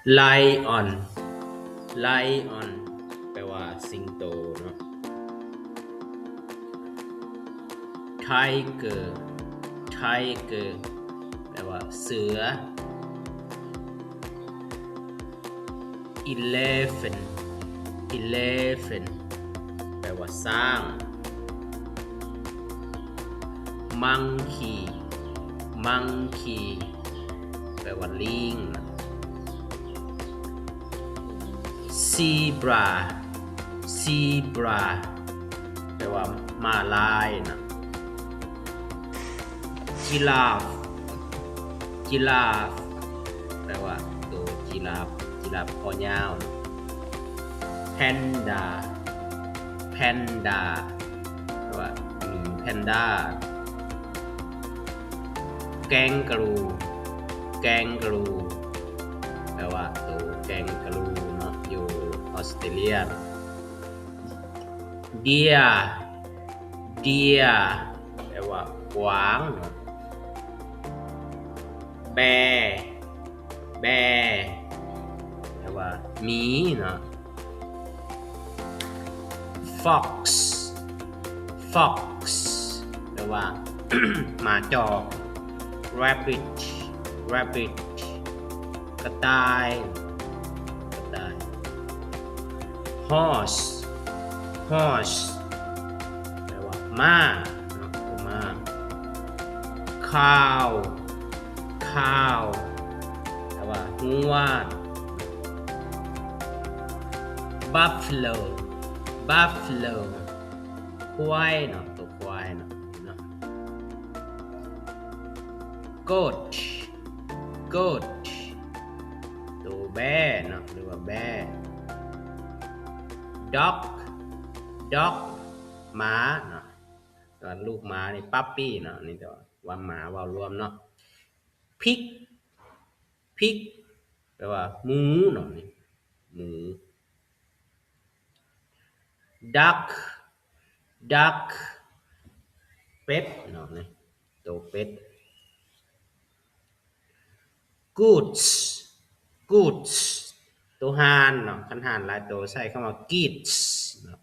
lion lion แปลว่าสิงโตเนาะ tiger tiger แปลว่าเสือ elephant elephant แปลว่าสร้าง monkey monkey แปลว่าลิง zebra zebra แปลว่าม้าลายนะ giraffe giraffe แปลว่าตัวจิราฟจิราฟคอยาว panda panda แปลว่าแพนด้า kangaroo kangaroo แปลว่าตัวแกงกะรูเนาะอยู่ออสเตรเลีย deer deer แปลว่ากวาง bear bear แปลว่าหมีเนาะ fox fox แปลว่า หมาจอก rabbit rabbit กระต่ายกระต่าย horse horse แปลว่าม้าเนาะม้า cow cow แปลว่างัว buffalo buffalo ควายเนาะตัวควายเนาะ goat goat ตัวแบะเนาะหรือว่าแบะ dog dog หมาเนาะส่วนลูกหมานี่ปั๊ปปี้เนาะนี่แต่ว่าหมาว่ารวมเนาะ pig pig แปลว่าหมูเนาะนี่หมู duck duck เป็ดเนาะนี่ตัวเป็ด goods goods ตัวห่านเนาะคันห่านหลายตัวใช้คำว่า geese เนาะ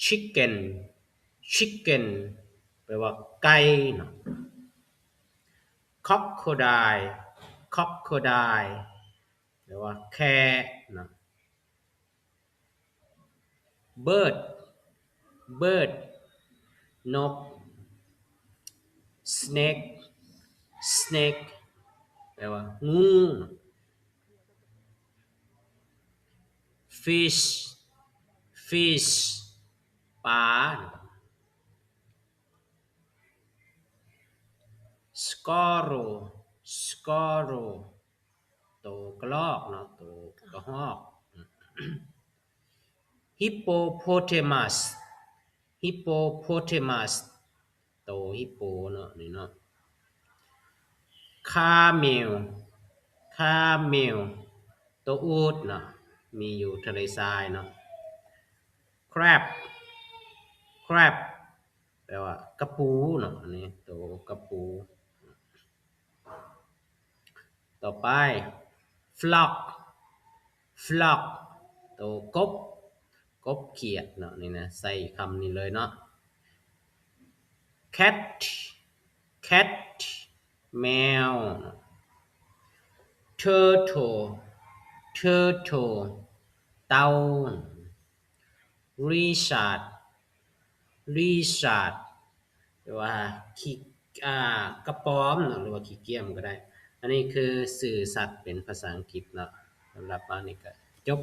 chicken chicken แปลว่าไก่เนาะ crocodile crocodile แปลว่าแค่เนาะ bird bird นก snake snake แปลว่างู fish fish ปลา squirrel squirrel ตัวกระรอกเนาะตัวกระรอก hippopotamus hippopotamus ตัวฮิปโปเนาะนี่เนาะ camel camel ตัวอูฐเนาะมีอยู่ทะเลทรายเนาะ crab crab แปลว่ากระปูเนาะอันนี้ตัวกระปูต่อไป flock flock ตัวกบกบเขียดเนาะนี่นะใส่คำนี้เลยเนาะ cat cat แมว turtle turtle เต่า lizard lizard หรือว่าขี้กระป๋อมเนาะหรือว่าขี้เกียจก็ได้อันนี้คือสื่อสัตว์เป็นภาษาอังกฤษเนาะสำหรับอันนี้ก็จบ